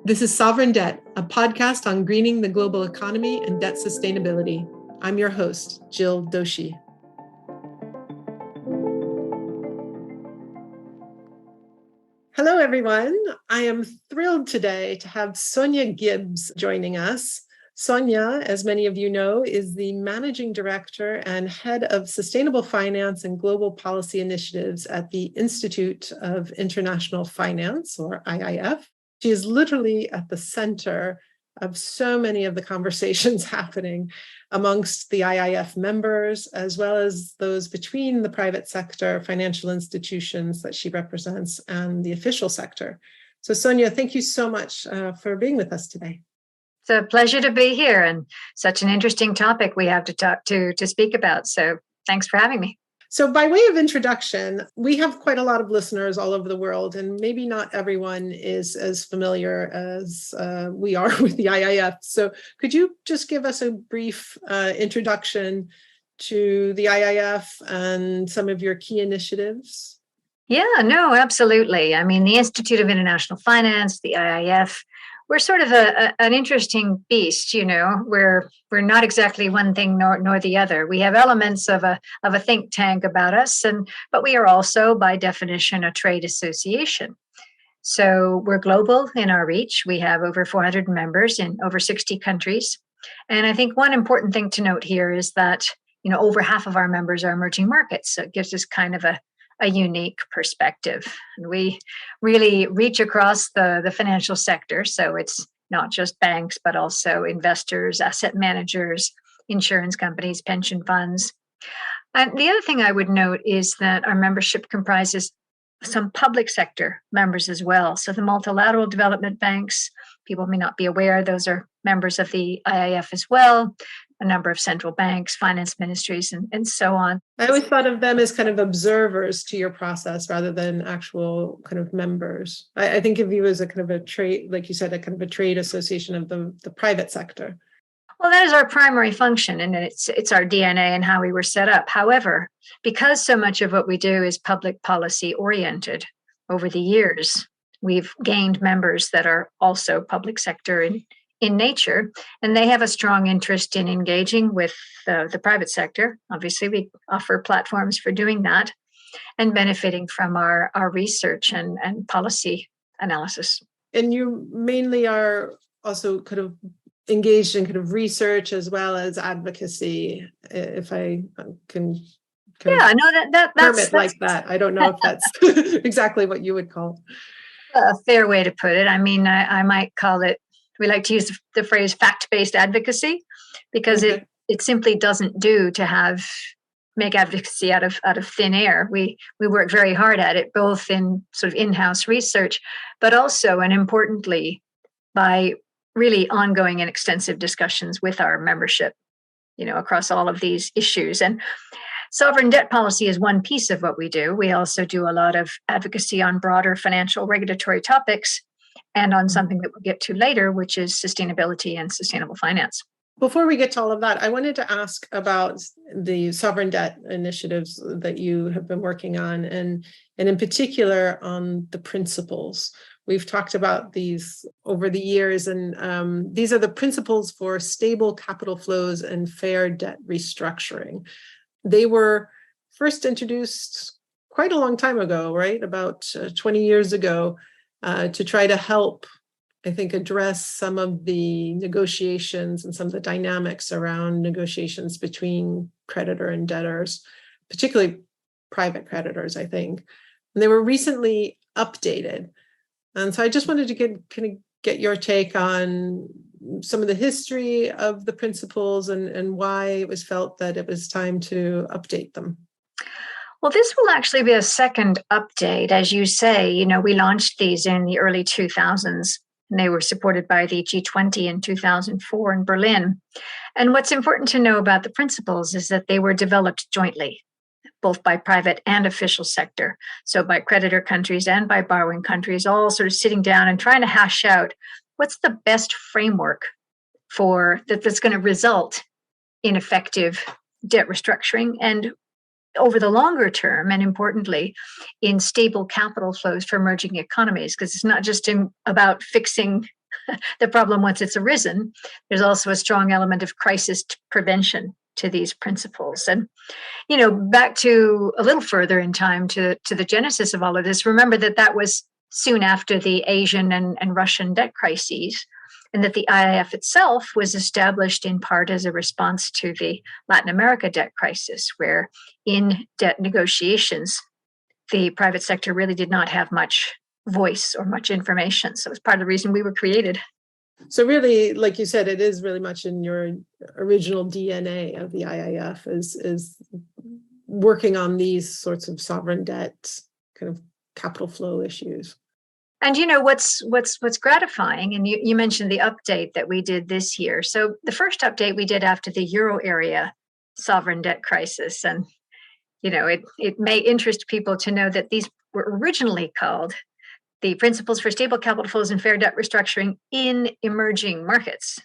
This is Sovereign Debt, a podcast on greening the global economy and debt sustainability. I'm your host, Jill Doshi. Hello, everyone. I am thrilled today to have Sonja Gibbs joining us. Sonja, as many of you know, is the Managing Director and Head of Sustainable Finance and Global Policy Initiatives at the Institute of International Finance, or IIF. She is literally at the center of so many of the conversations happening amongst the IIF members, as well as those between the private sector, financial institutions that she represents, and the official sector. So Sonja, thank you so much for being with us today. It's a pleasure to be here, and such an interesting topic we have to speak about. So thanks for having me. So by way of introduction, we have quite a lot of listeners all over the world, and maybe not everyone is as familiar as we are with the IIF. So could you just give us a brief introduction to the IIF and some of your key initiatives? Yeah, no, absolutely. I mean, the Institute of International Finance, the IIF, we're sort of an interesting beast, you know. We're not exactly one thing nor the other. We have elements of a think tank about us, but we are also, by definition, a trade association. So we're global in our reach. We have over 400 members in over 60 countries. And I think one important thing to note here is that, you know, over half of our members are emerging markets. So it gives us kind of a unique perspective. And we really reach across the financial sector. So it's not just banks, but also investors, asset managers, insurance companies, pension funds. And the other thing I would note is that our membership comprises some public sector members as well. So the multilateral development banks, people may not be aware, those are members of the IIF as well. A number of central banks, finance ministries, and so on. I always thought of them as kind of observers to your process rather than actual kind of members. I think of you as a kind of a trade, like you said, a kind of a trade association of the private sector. Well, that is our primary function, and it's our DNA and how we were set up. However, because so much of what we do is public policy oriented over the years, we've gained members that are also public sector in nature, and they have a strong interest in engaging with the private sector. Obviously, we offer platforms for doing that and benefiting from our research and policy analysis. And you mainly are also kind of engaged in kind of research as well as advocacy, if I can term it like that. I don't know if that's exactly what you would call it. A fair way to put it. I mean, I might call it, we like to use the phrase fact-based advocacy, because it simply doesn't do to make advocacy out of thin air. We work very hard at it, both in sort of in-house research, but also, and importantly, by really ongoing and extensive discussions with our membership, you know, across all of these issues. And sovereign debt policy is one piece of what we do. We also do a lot of advocacy on broader financial regulatory topics, and on something that we'll get to later, which is sustainability and sustainable finance. Before we get to all of that, I wanted to ask about the sovereign debt initiatives that you have been working on, and in particular on the principles. We've talked about these over the years, and these are the principles for stable capital flows and fair debt restructuring. They were first introduced quite a long time ago, right? About 20 years ago. To try to help, I think, address some of the negotiations and some of the dynamics around negotiations between creditor and debtors, particularly private creditors, I think. And they were recently updated. And so I just wanted to get your take on some of the history of the principles and why it was felt that it was time to update them. Well, this will actually be a second update. As you say, you know, we launched these in the early 2000s, and they were supported by the G20 in 2004 in Berlin. And what's important to know about the principles is that they were developed jointly, both by private and official sector. So by creditor countries and by borrowing countries, all sort of sitting down and trying to hash out what's the best framework that's going to result in effective debt restructuring, and over the longer term, and importantly, in stable capital flows for emerging economies, because it's not just about fixing the problem once it's arisen. There's also a strong element of crisis prevention to these principles. And, back to a little further in time to the genesis of all of this, remember that was soon after the Asian and Russian debt crises, and that the IIF itself was established in part as a response to the Latin America debt crisis, where in debt negotiations, the private sector really did not have much voice or much information. So it's part of the reason we were created. So really, like you said, it is really much in your original DNA of the IIF is working on these sorts of sovereign debt, kind of capital flow issues. And what's gratifying, and you mentioned the update that we did this year. So the first update we did after the Euro area sovereign debt crisis, and it may interest people to know that these were originally called the Principles for Stable Capital Flows and Fair Debt Restructuring in Emerging Markets.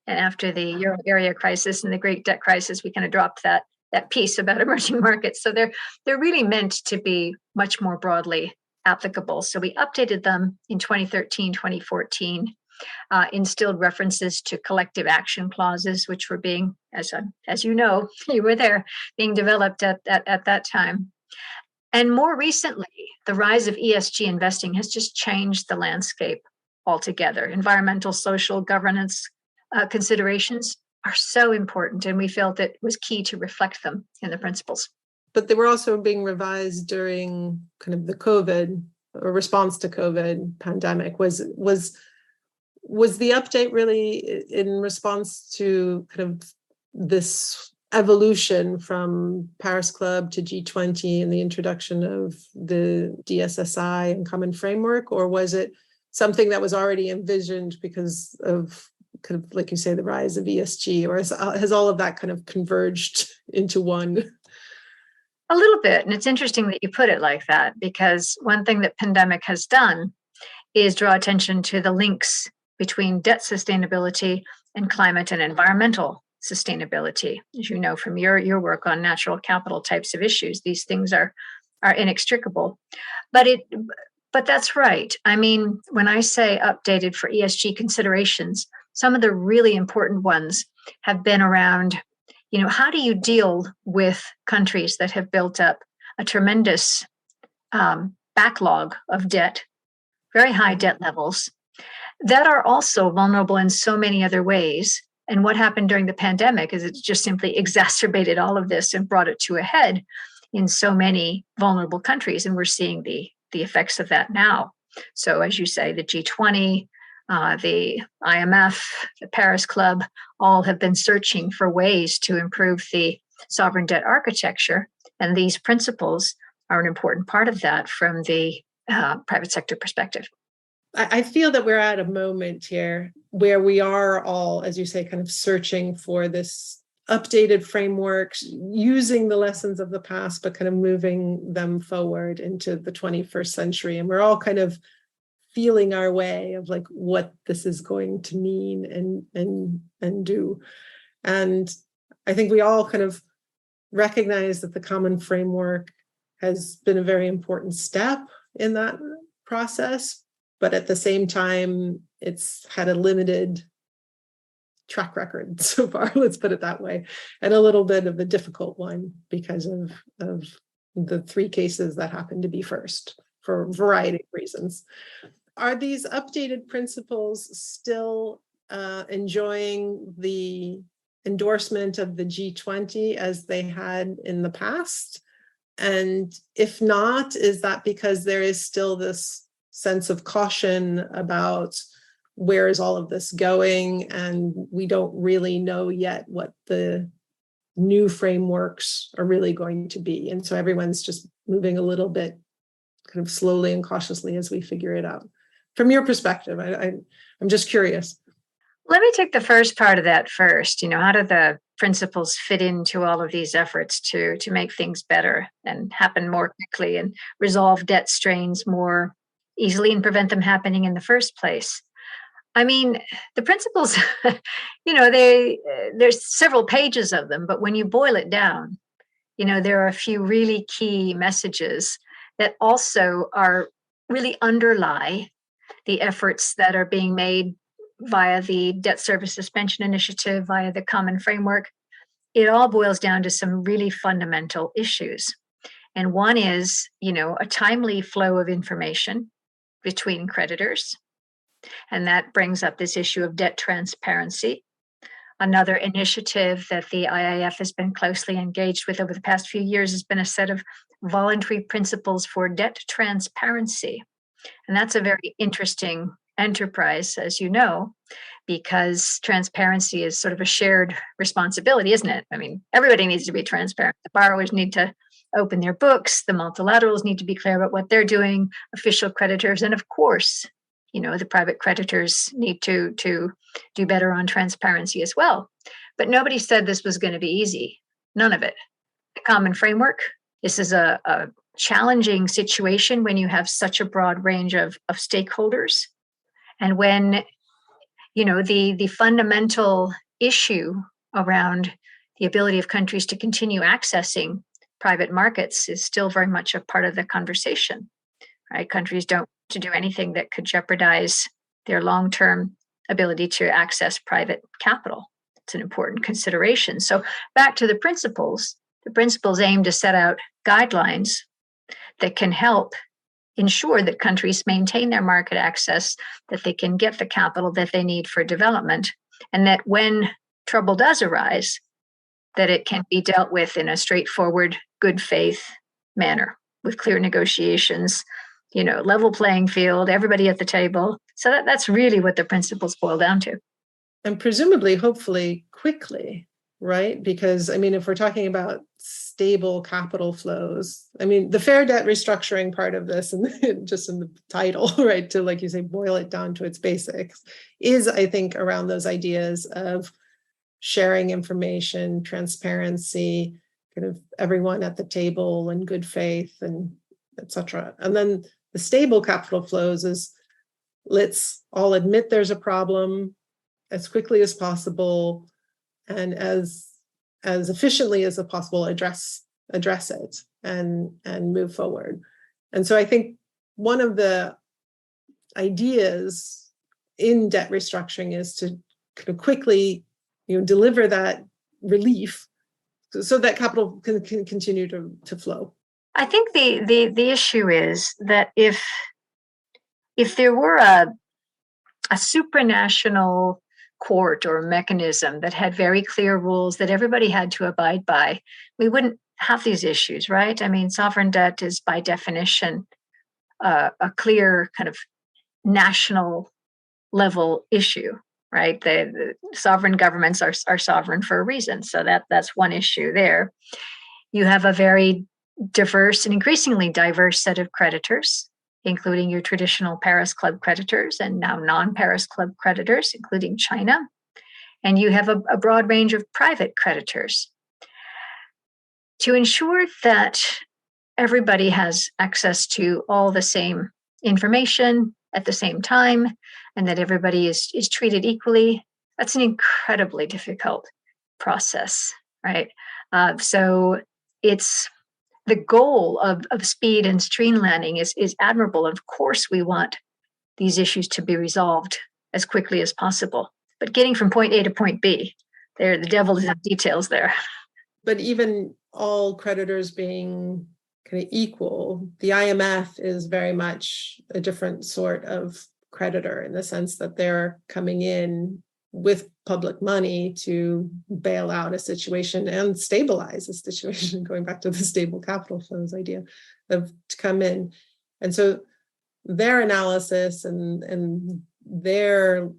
And after the Euro area crisis and the Great Debt Crisis, we kind of dropped that piece about emerging markets. So they're really meant to be much more broadly applicable. So we updated them in 2013, 2014, instilled references to collective action clauses, which were being, as you know, you were there, being developed at that time. And more recently, the rise of ESG investing has just changed the landscape altogether. Environmental, social, governance considerations are so important, and we felt it was key to reflect them in the principles. But they were also being revised during kind of the COVID or response to COVID pandemic. Was the update really in response to kind of this evolution from Paris Club to G20 and the introduction of the DSSI and common framework, or was it something that was already envisioned because of kind of, like you say, the rise of ESG, or has all of that kind of converged into one? A little bit. And it's interesting that you put it like that, because one thing that pandemic has done is draw attention to the links between debt sustainability and climate and environmental sustainability. As you know from your work on natural capital types of issues, these things are inextricable. But that's right. I mean, when I say updated for ESG considerations, some of the really important ones have been around, how do you deal with countries that have built up a tremendous backlog of debt, very high debt levels, that are also vulnerable in so many other ways. And what happened during the pandemic is it just simply exacerbated all of this and brought it to a head in so many vulnerable countries. And we're seeing the effects of that now. So as you say, the G20, the IMF, the Paris Club, all have been searching for ways to improve the sovereign debt architecture. And these principles are an important part of that from the private sector perspective. I feel that we're at a moment here where we are all, as you say, kind of searching for this updated framework, using the lessons of the past, but kind of moving them forward into the 21st century. And we're all kind of feeling our way of like what this is going to mean and do. And I think we all kind of recognize that the common framework has been a very important step in that process. But at the same time, it's had a limited track record so far, let's put it that way, and a little bit of a difficult one because of the three cases that happened to be first for a variety of reasons. Are these updated principles still enjoying the endorsement of the G20 as they had in the past? And if not, is that because there is still this sense of caution about where is all of this going, and we don't really know yet what the new frameworks are really going to be, and so everyone's just moving a little bit kind of slowly and cautiously as we figure it out? From your perspective, I'm just curious. Let me take the first part of that first. How do the principles fit into all of these efforts to make things better and happen more quickly and resolve debt strains more easily and prevent them happening in the first place? I mean, the principles, there's several pages of them, but when you boil it down, there are a few really key messages that also really underlie the efforts that are being made via the debt service suspension initiative, via the common framework, it all boils down to some really fundamental issues. And one is, a timely flow of information between creditors. And that brings up this issue of debt transparency. Another initiative that the IIF has been closely engaged with over the past few years has been a set of voluntary principles for debt transparency. And that's a very interesting enterprise, as you know, because transparency is sort of a shared responsibility, isn't it? I mean, everybody needs to be transparent. The borrowers need to open their books, the multilaterals need to be clear about what they're doing, official creditors, and of course, the private creditors need to do better on transparency as well. But nobody said this was going to be easy. None of it. The common framework, this is a challenging situation when you have such a broad range of stakeholders. And when, the fundamental issue around the ability of countries to continue accessing private markets is still very much a part of the conversation, right? Countries don't to do anything that could jeopardize their long-term ability to access private capital. It's an important consideration. So back to the principles aim to set out guidelines that can help ensure that countries maintain their market access, that they can get the capital that they need for development, and that when trouble does arise, that it can be dealt with in a straightforward, good faith manner with clear negotiations, level playing field, everybody at the table. So that's really what the principles boil down to. And presumably, hopefully, quickly, right? Because, if we're talking about stable capital flows, the fair debt restructuring part of this, and just in the title, right, to, like you say, boil it down to its basics, is, I think, around those ideas of sharing information, transparency, kind of everyone at the table and good faith, and et cetera. And then the stable capital flows is, let's all admit there's a problem as quickly as possible and as efficiently as possible address it and move forward. And so I think one of the ideas in debt restructuring is to kind of quickly deliver that relief so that capital can continue to flow. I think the issue is that if there were a supranational court or mechanism that had very clear rules that everybody had to abide by, we wouldn't have these issues, right? Sovereign debt is by definition a clear kind of national level issue, right? The sovereign governments are sovereign for a reason. So that's one issue there. You have a very diverse and increasingly diverse set of creditors, including your traditional Paris Club creditors and now non-Paris Club creditors, including China. And you have a broad range of private creditors. To ensure that everybody has access to all the same information at the same time, and that everybody is treated equally, that's an incredibly difficult process, right? So it's the goal of speed and streamlining is admirable. Of course, we want these issues to be resolved as quickly as possible. But getting from point A to point B, the devil is in the details there. But even all creditors being kind of equal, the IMF is very much a different sort of creditor in the sense that they're coming in with public money to bail out a situation and stabilize a situation, going back to the stable capital flows idea of to come in. And so their analysis and their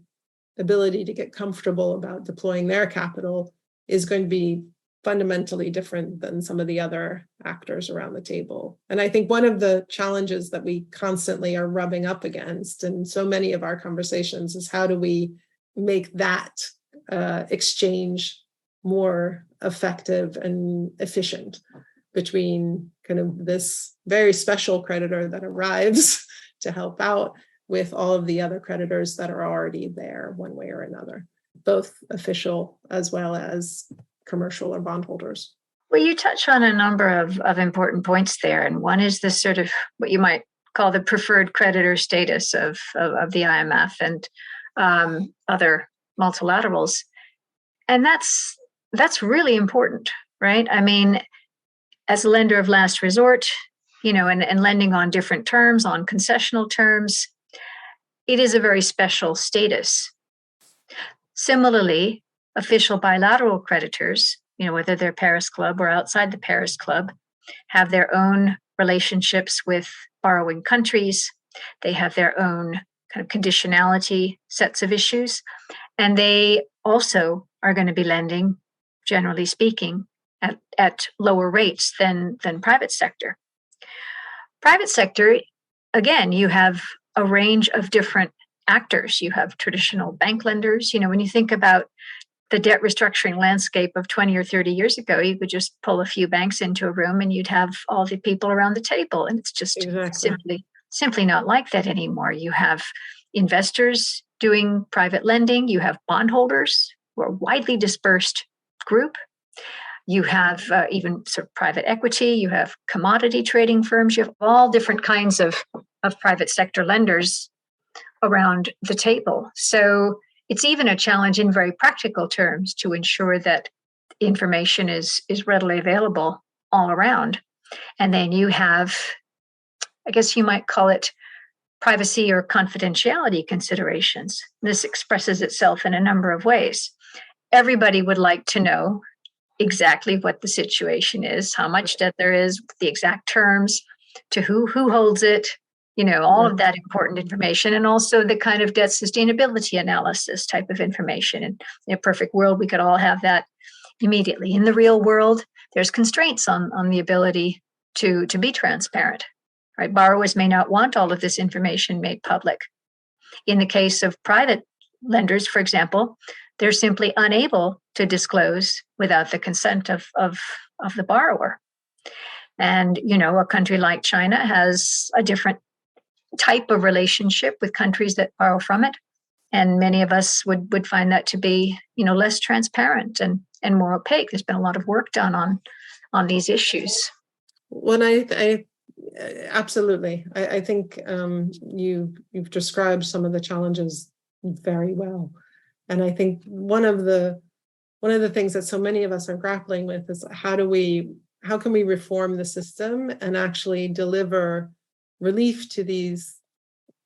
ability to get comfortable about deploying their capital is going to be fundamentally different than some of the other actors around the table. And I think one of the challenges that we constantly are rubbing up against in so many of our conversations is how do we make that exchange more effective and efficient between kind of this very special creditor that arrives to help out with all of the other creditors that are already there one way or another, both official as well as commercial or bondholders. Well, you touch on a number of important points there. And one is this sort of what you might call the preferred creditor status of the IMF. And other multilaterals. And that's really important, right? I mean, as a lender of last resort, and lending on different terms, on concessional terms, it is a very special status. Similarly, official bilateral creditors, whether they're Paris Club or outside the Paris Club, have their own relationships with borrowing countries. They have their own kind of conditionality sets of issues. And they also are going to be lending, generally speaking, at lower rates than private sector. Private sector, again, you have a range of different actors. You have traditional bank lenders. When you think about the debt restructuring landscape of 20 or 30 years ago, you could just pull a few banks into a room and you'd have all the people around the table. And it's just simply not like that anymore. You have investors doing private lending. You have bondholders who are a widely dispersed group. You have even sort of private equity. You have commodity trading firms. You have all different kinds of private sector lenders around the table. So it's even a challenge in very practical terms to ensure that information is readily available all around. And then you have, I guess you might call it, privacy or confidentiality considerations. This expresses itself in a number of ways. Everybody would like to know exactly what the situation is, how much debt there is, the exact terms, to who holds it, all of that important information, and also the kind of debt sustainability analysis type of information. And in a perfect world, we could all have that immediately. In the real world, there's constraints on the ability to be transparent, right? Borrowers may not want all of this information made public. In the case of private lenders, for example, they're simply unable to disclose without the consent of the borrower. And, a country like China has a different type of relationship with countries that borrow from it. And many of us would find that to be, less transparent and more opaque. There's been a lot of work done on these issues. Well, I absolutely. I think you've described some of the challenges very well. And I think one of the things that so many of us are grappling with is how can we reform the system and actually deliver relief to these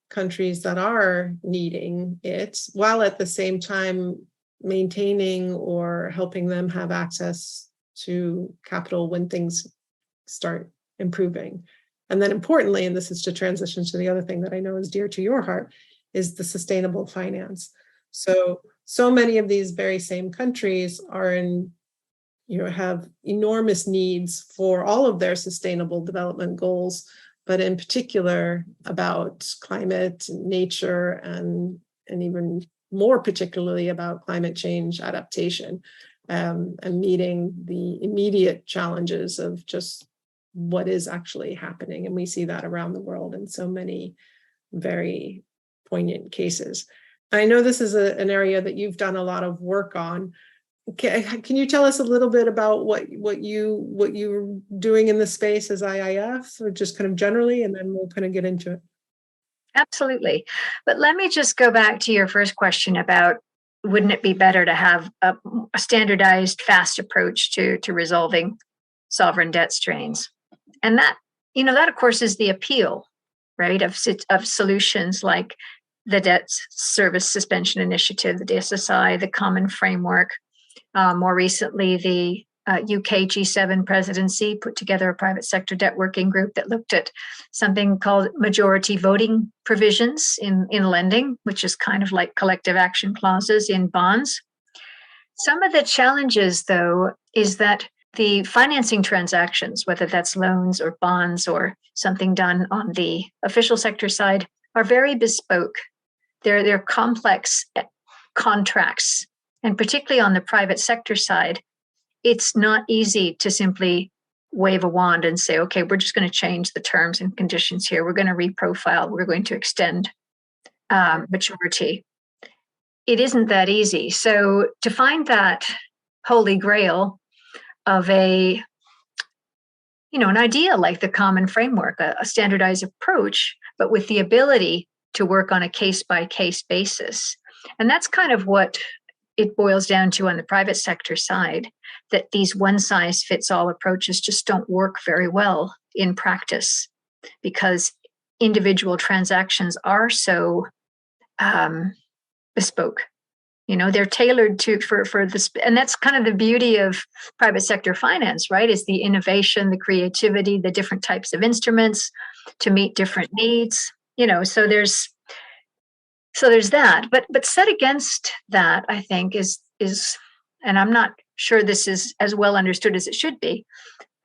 countries that are needing it, while at the same time maintaining or helping them have access to capital when things start improving. And then importantly, and this is to transition to the other thing that I know is dear to your heart, is the sustainable finance. So many of these very same countries are have enormous needs for all of their sustainable development goals, but in particular about climate, nature, and even more particularly about climate change adaptation, and meeting the immediate challenges of just what is actually happening. And we see that around the world in so many very poignant cases. I know this is an area that you've done a lot of work on. Can you tell us a little bit about what you're doing in the space as IIF, or just kind of generally, and then we'll kind of get into it. Absolutely. But let me just go back to your first question about, wouldn't it be better to have a standardized, fast approach to resolving sovereign debt strains? And that of course is the appeal, right, of solutions like the Debt Service Suspension Initiative, the DSSI, the Common Framework. More recently, the UK G7 presidency put together a private sector debt working group that looked at something called majority voting provisions in lending, which is kind of like collective action clauses in bonds. Some of the challenges, though, is that the financing transactions, whether that's loans or bonds or something done on the official sector side, are very bespoke. They're complex contracts. And particularly on the private sector side, it's not easy to simply wave a wand and say, okay, we're just going to change the terms and conditions here. We're going to reprofile. We're going to extend maturity. It isn't that easy. So to find that holy grail of an idea like the Common Framework, a standardized approach, but with the ability to work on a case-by-case basis, And that's kind of what it boils down to on the private sector side, that these one-size-fits-all approaches just don't work very well in practice because individual transactions are so bespoke. They're tailored for this, and that's kind of the beauty of private sector finance, right? Is the innovation, the creativity, the different types of instruments to meet different needs. So there's that. But set against that, I think is, and I'm not sure this is as well understood as it should be,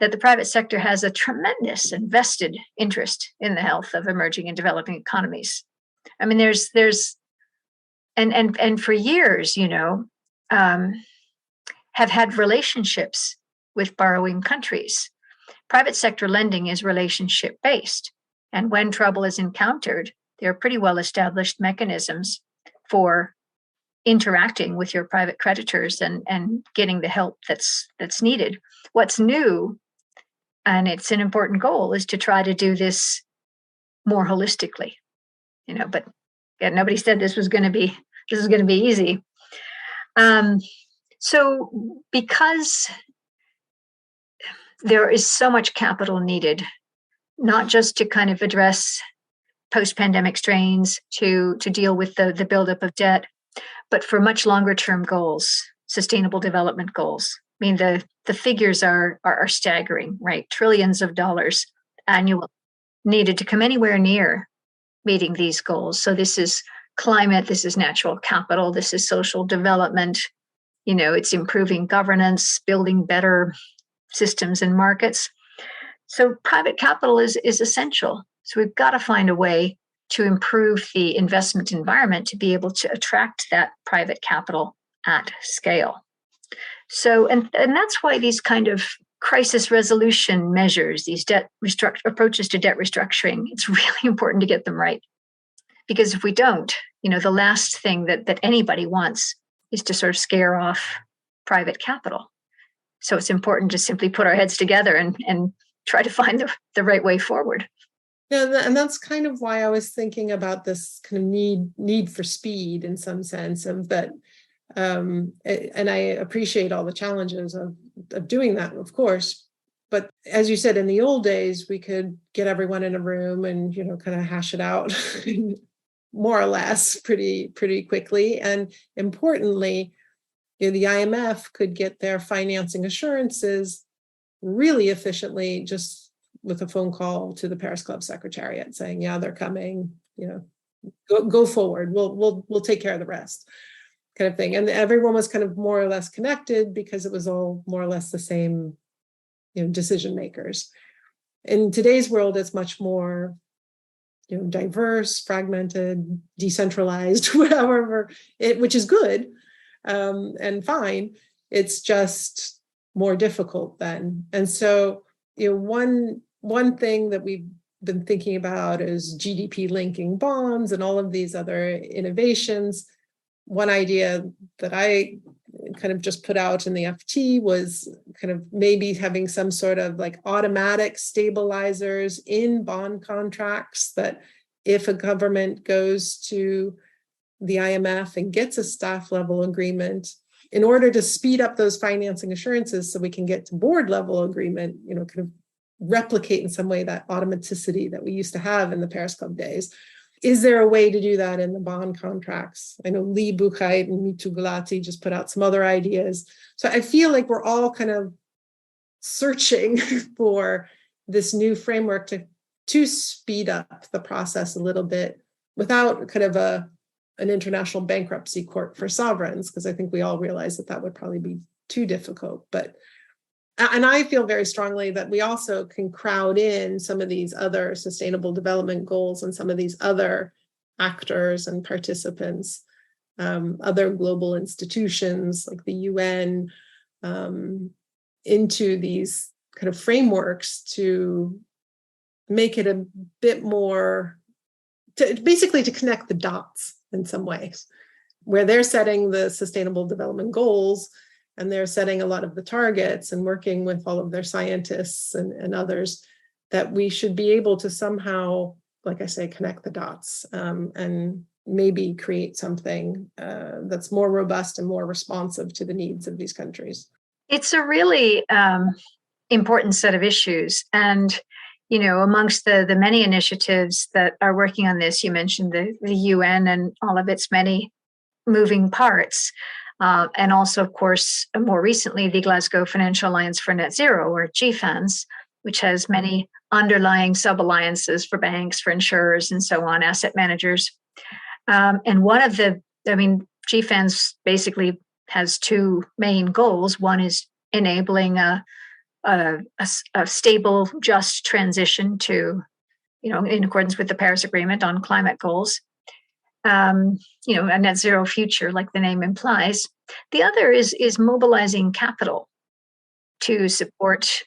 that the private sector has a tremendous and vested interest in the health of emerging and developing economies. I mean, there's and for years, have had relationships with borrowing countries. Private sector lending is relationship based. And when trouble is encountered, there are pretty well established mechanisms for interacting with your private creditors and getting the help that's needed. What's new, and it's an important goal, is to try to do this more holistically. But yeah, nobody said this is going to be easy. So because there is so much capital needed, not just to kind of address post-pandemic strains, to deal with the buildup of debt, but for much longer term goals, sustainable development goals. I mean, the figures are staggering, right? Trillions of dollars annually needed to come anywhere near meeting these goals. So this is climate, this is natural capital, this is social development, it's improving governance, building better systems and markets. So private capital is essential. So we've got to find a way to improve the investment environment to be able to attract that private capital at scale. So, and that's why these kind of crisis resolution measures, these approaches to debt restructuring, it's really important to get them right. Because if we don't, the last thing that anybody wants is to sort of scare off private capital. So it's important to simply put our heads together and try to find the right way forward. Yeah, and that's kind of why I was thinking about this kind of need for speed in some sense of that. And I appreciate all the challenges of doing that, of course. But as you said, in the old days, we could get everyone in a room and, kind of hash it out more or less pretty quickly. And importantly, the IMF could get their financing assurances really efficiently just with a phone call to the Paris Club Secretariat saying, yeah, they're coming, go forward. We'll take care of the rest, kind of thing. And everyone was kind of more or less connected because it was all more or less the same, decision makers. In today's world, it's much more, diverse, fragmented, decentralized, whatever, which is good and fine. It's just more difficult then. And so, one thing that we've been thinking about is GDP linking bonds and all of these other innovations. One idea that I kind of just put out in the FT was kind of maybe having some sort of like automatic stabilizers in bond contracts that if a government goes to the IMF and gets a staff level agreement, in order to speed up those financing assurances so we can get to board level agreement, kind of replicate in some way that automaticity that we used to have in the Paris Club days. Is there a way to do that in the bond contracts? I know Lee Buchheit and Mitu Gulati just put out some other ideas. So I feel like we're all kind of searching for this new framework to speed up the process a little bit without kind of an international bankruptcy court for sovereigns, because I think we all realize that would probably be too difficult. And I feel very strongly that we also can crowd in some of these other sustainable development goals and some of these other actors and participants, other global institutions like the UN, into these kind of frameworks to make it a bit more, basically to connect the dots in some ways, where they're setting the sustainable development goals and they're setting a lot of the targets and working with all of their scientists and others, that we should be able to somehow, like I say, connect the dots and maybe create something that's more robust and more responsive to the needs of these countries? It's a really important set of issues. And, amongst the many initiatives that are working on this, you mentioned the UN and all of its many moving parts. And also, of course, more recently, the Glasgow Financial Alliance for Net Zero, or GFANZ, which has many underlying sub-alliances for banks, for insurers, and so on, asset managers. And one of GFANZ basically has two main goals. One is enabling a stable, just transition to, in accordance with the Paris Agreement on climate goals, a net zero future, like the name implies. The other is mobilizing capital to support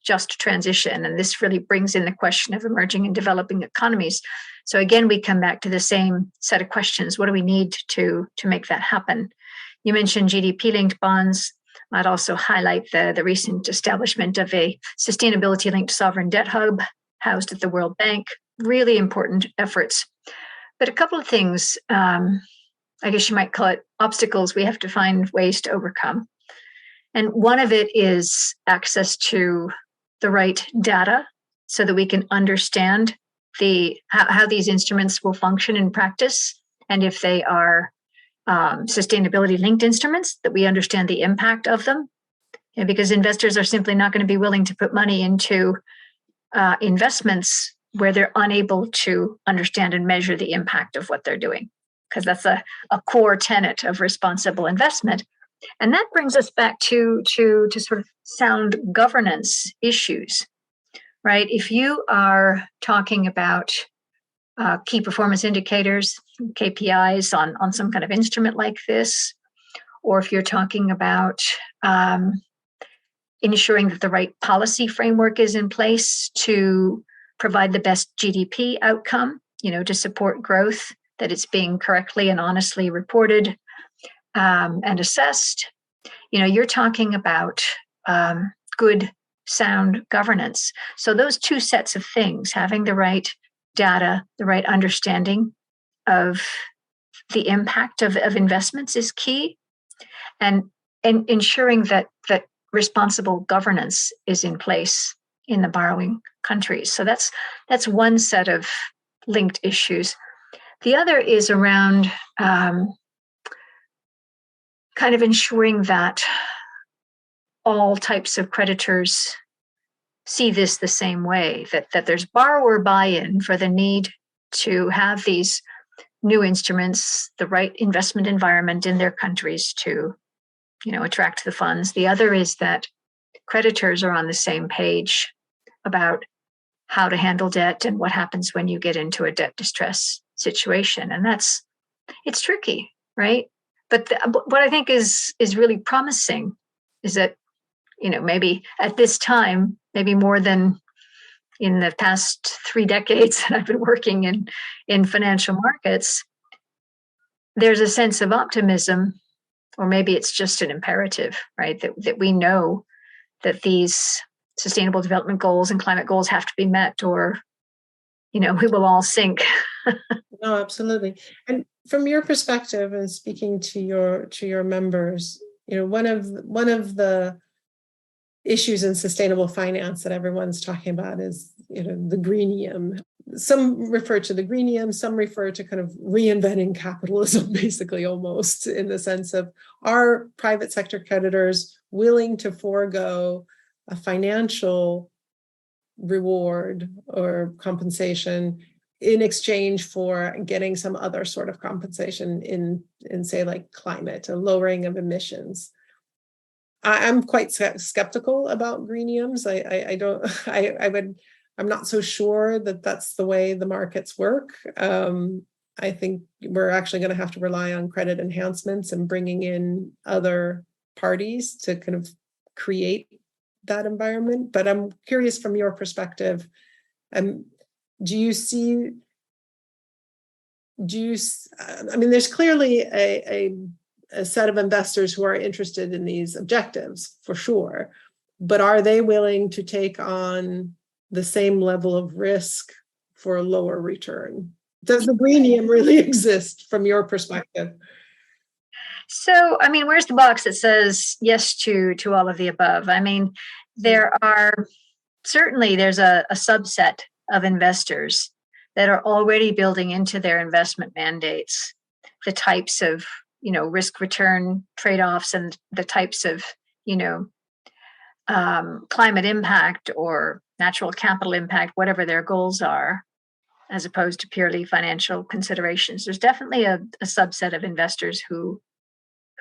just transition. And this really brings in the question of emerging and developing economies. So again, we come back to the same set of questions. What do we need to make that happen? You mentioned GDP-linked bonds. I'd also highlight the recent establishment of a sustainability-linked sovereign debt hub housed at the World Bank. Really important efforts. But a couple of things, I guess you might call it obstacles we have to find ways to overcome. And one of it is access to the right data so that we can understand how these instruments will function in practice. And if they are sustainability linked instruments, that we understand the impact of them. And because investors are simply not going to be willing to put money into investments where they're unable to understand and measure the impact of what they're doing, because that's a core tenet of responsible investment. And that brings us back to sort of sound governance issues, right? If you are talking about key performance indicators, KPIs on some kind of instrument like this, or if you're talking about ensuring that the right policy framework is in place to provide the best GDP outcome, to support growth, that it's being correctly and honestly reported and assessed, you're talking about good, sound governance. So those two sets of things, having the right data, the right understanding of the impact of investments is key, and ensuring that responsible governance is in place in the borrowing countries. So that's one set of linked issues. The other is around kind of ensuring that all types of creditors see this the same way, that there's borrower buy-in for the need to have these new instruments, the right investment environment in their countries to, attract the funds. The other is that creditors are on the same page about how to handle debt and what happens when you get into a debt distress situation. And it's tricky, right? But what I think is really promising is that, maybe at this time, maybe more than in the past 3 decades that I've been working in financial markets, there's a sense of optimism, or maybe it's just an imperative, right? That we know that these sustainable development goals and climate goals have to be met, or, we will all sink. No, absolutely. And from your perspective, and speaking to your members, one of the issues in sustainable finance that everyone's talking about is, the greenium. Some refer to the greenium, some refer to kind of reinventing capitalism, basically, almost, in the sense of, are private sector creditors willing to forego a financial reward or compensation in exchange for getting some other sort of compensation in say, like climate, a lowering of emissions? I'm quite skeptical about greeniums. I'm not so sure that that's the way the markets work. I think we're actually going to have to rely on credit enhancements and bringing in other parties to kind of create that environment. But I'm curious, from your perspective, do you see, there's clearly a set of investors who are interested in these objectives, for sure, but are they willing to take on the same level of risk for a lower return? Does the greenium really exist from your perspective? So, I mean, where's the box that says yes to all of the above? I mean, there are certainly there's a subset of investors that are already building into their investment mandates the types of, risk return trade-offs and the types of, climate impact or natural capital impact, whatever their goals are, as opposed to purely financial considerations. There's definitely a subset of investors who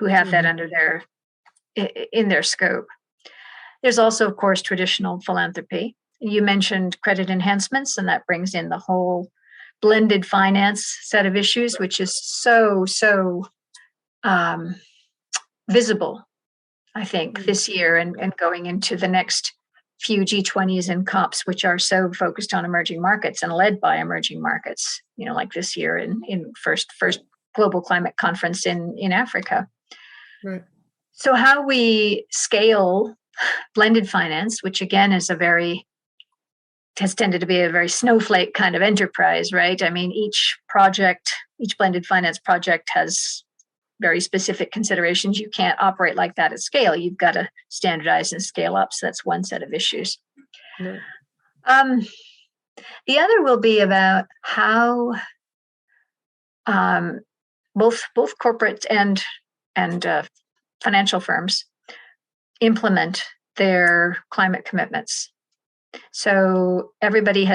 have that under in their scope. There's also, of course, traditional philanthropy. You mentioned credit enhancements, and that brings in the whole blended finance set of issues, which is so visible, I think, this year and going into the next few G20s and COPs, which are so focused on emerging markets and led by emerging markets, like this year in first global climate conference in Africa. Right. So how we scale blended finance, which again has tended to be a very snowflake kind of enterprise, right? I mean, each blended finance project has very specific considerations. You can't operate like that at scale. You've got to standardize and scale up. So that's one set of issues. Right. The other will be about how both corporate and financial firms implement their climate commitments. So many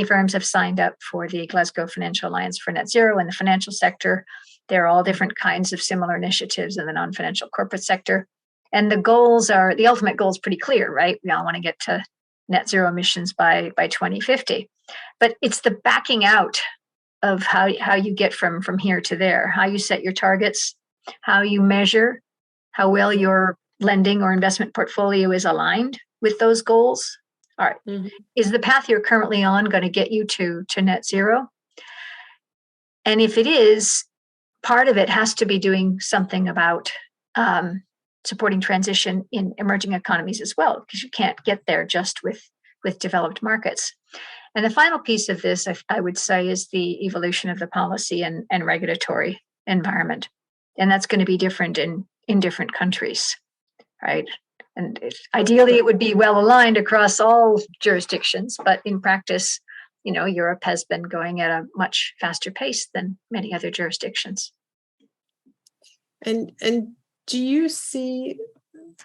firms have signed up for the Glasgow Financial Alliance for Net Zero in the financial sector. There are all different kinds of similar initiatives in the non-financial corporate sector. And the ultimate goal is pretty clear, right? We all want to get to net zero emissions by 2050. But it's the backing out of how you get from here to there, how you set your targets, how you measure how well your lending or investment portfolio is aligned with those goals. All right. Mm-hmm. Is the path you're currently on going to get you to net zero? And if it is, part of it has to be doing something about supporting transition in emerging economies as well, because you can't get there just with developed markets. And the final piece of this, I would say, is the evolution of the policy and regulatory environment. And that's going to be different in different countries, right? And ideally, it would be well aligned across all jurisdictions. But in practice, Europe has been going at a much faster pace than many other jurisdictions. And do you see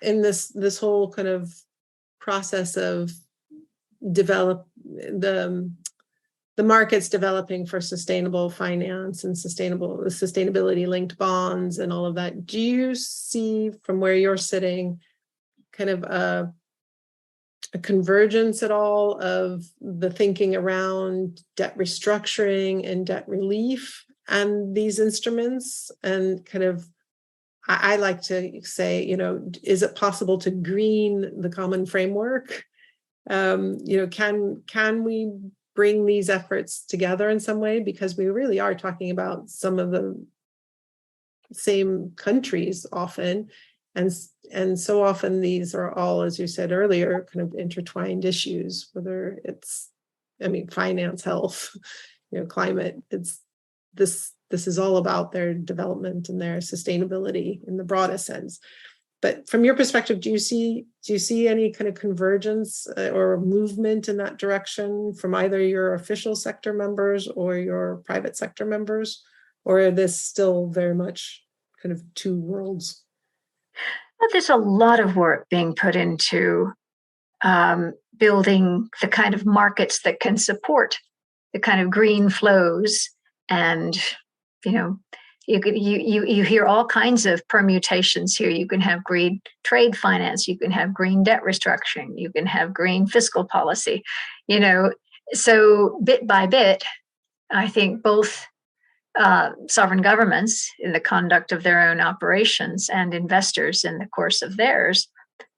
in this whole kind of process of the markets developing for sustainable finance and sustainability linked bonds and all of that, do you see from where you're sitting kind of a convergence at all of the thinking around debt restructuring and debt relief and these instruments? And kind of, I like to say, is it possible to green the common framework? Can we bring these efforts together in some way? Because we really are talking about some of the same countries often. And so often these are all, as you said earlier, kind of intertwined issues, whether it's, finance, health, climate. This is all about their development and their sustainability in the broadest sense. But from your perspective, do you see any kind of convergence or movement in that direction from either your official sector members or your private sector members? Or are this still very much kind of two worlds? Well, there's a lot of work being put into building the kind of markets that can support the kind of green flows. And, you hear all kinds of permutations here. You can have green trade finance, you can have green debt restructuring, you can have green fiscal policy, so bit by bit, I think both sovereign governments in the conduct of their own operations and investors in the course of theirs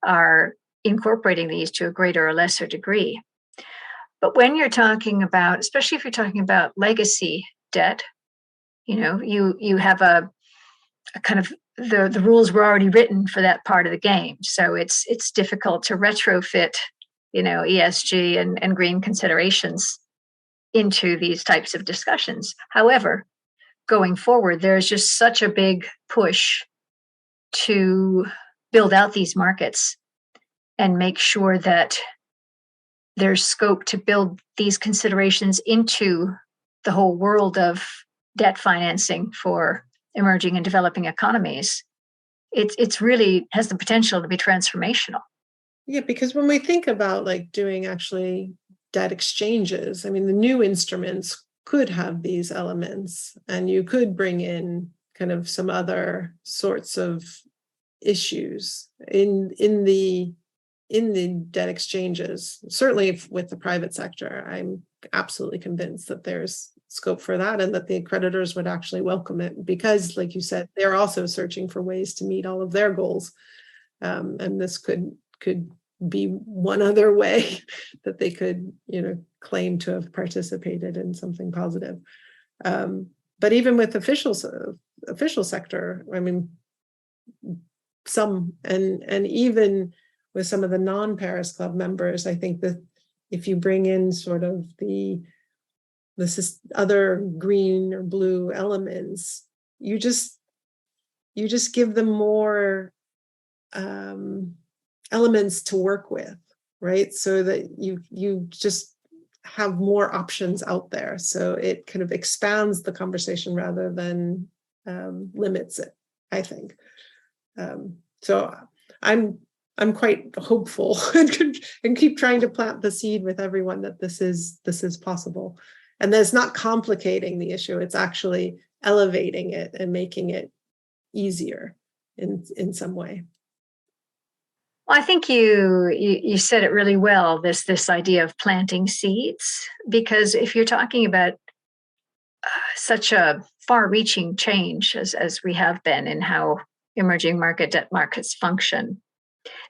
are incorporating these to a greater or lesser degree. But when you're talking about, especially if you're talking about legacy debt, you have a kind of the rules were already written for that part of the game. So it's difficult to retrofit, ESG and green considerations into these types of discussions. However, going forward, there's just such a big push to build out these markets and make sure that there's scope to build these considerations into the whole world of debt financing for emerging and developing economies. It's really has the potential to be transformational. Yeah, because when we think about like doing actually debt exchanges, I mean, the new instruments could have these elements, and you could bring in kind of some other sorts of issues in the debt exchanges. Certainly with the private sector, I'm absolutely convinced that there's scope for that, and that the creditors would actually welcome it, because like you said, they're also searching for ways to meet all of their goals, and this could be one other way that they could claim to have participated in something positive. But even with official sector, I mean, some and even with some of the non-Paris Club members, I think that if you bring in sort of this other green or blue elements, you just give them more elements to work with, right? So that you just have more options out there. So it kind of expands the conversation rather than limits it, I think. So I'm quite hopeful and keep trying to plant the seed with everyone that this is possible, and that it's not complicating the issue. It's actually elevating it and making it easier in some way. Well, I think you said it really well, this idea of planting seeds, because if you're talking about such a far-reaching change as we have been in how emerging market debt markets function,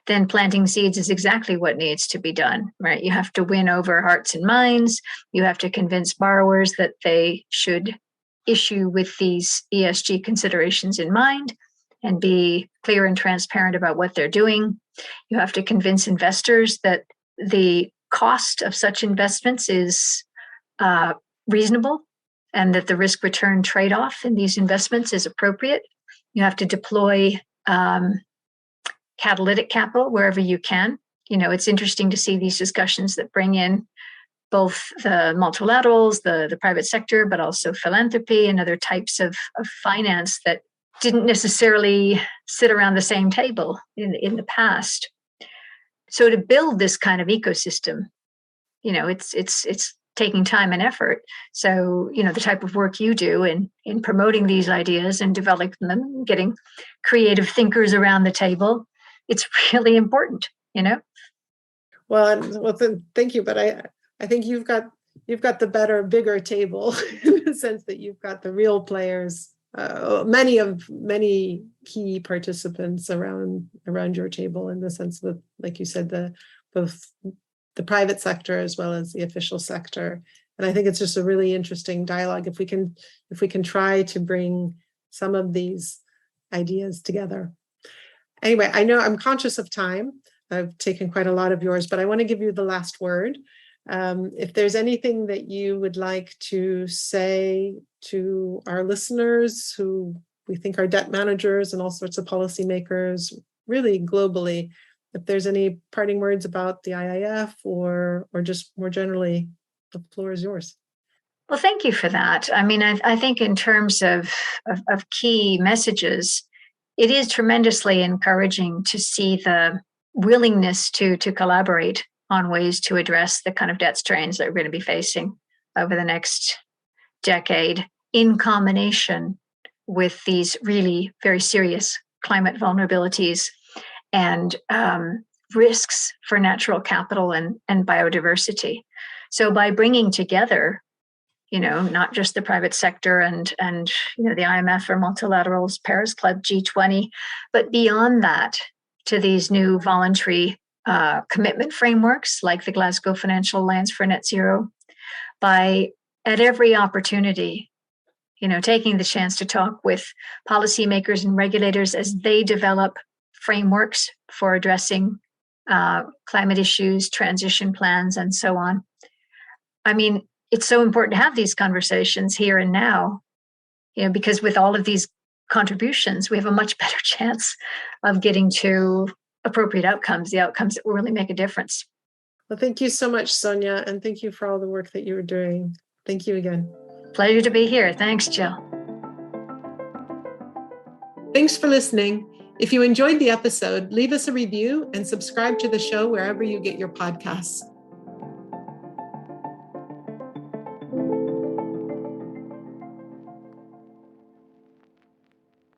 then planting seeds is exactly what needs to be done, right? You have to win over hearts and minds. You have to convince borrowers that they should issue with these ESG considerations in mind and be clear and transparent about what they're doing. You have to convince investors that the cost of such investments is reasonable and that the risk-return trade-off in these investments is appropriate. You have to deploy catalytic capital wherever you can. It's interesting to see these discussions that bring in both the multilaterals, the private sector, but also philanthropy and other types of finance that didn't necessarily sit around the same table in the past. So to build this kind of ecosystem, it's taking time and effort. So, the type of work you do in promoting these ideas and developing them, getting creative thinkers around the table, it's really important, Well, thank you. But I think you've got the bigger table in the sense that you've got the real players, many key participants around your table, in the sense that, like you said, both the private sector as well as the official sector. And I think it's just a really interesting dialogue if we can try to bring some of these ideas together. Anyway, I know I'm conscious of time. I've taken quite a lot of yours, but I want to give you the last word. If there's anything that you would like to say to our listeners, who we think are debt managers and all sorts of policymakers, really globally, if there's any parting words about the IIF or just more generally, the floor is yours. Well, thank you for that. I mean, I think in terms of key messages, it is tremendously encouraging to see the willingness to collaborate on ways to address the kind of debt strains that we're going to be facing over the next decade, in combination with these really very serious climate vulnerabilities and risks for natural capital and biodiversity. So by bringing together, not just the private sector and the IMF or multilaterals, Paris Club, G20, but beyond that, to these new voluntary commitment frameworks like the Glasgow Financial Alliance for Net Zero, by at every opportunity, taking the chance to talk with policymakers and regulators as they develop frameworks for addressing climate issues, transition plans, and so on. I mean, it's so important to have these conversations here and now, because with all of these contributions, we have a much better chance of getting to appropriate outcomes, the outcomes that will really make a difference. Well, thank you so much, Sonja, and thank you for all the work that you were doing. Thank you again. Pleasure to be here. Thanks, Jill. Thanks for listening. If you enjoyed the episode, leave us a review and subscribe to the show wherever you get your podcasts.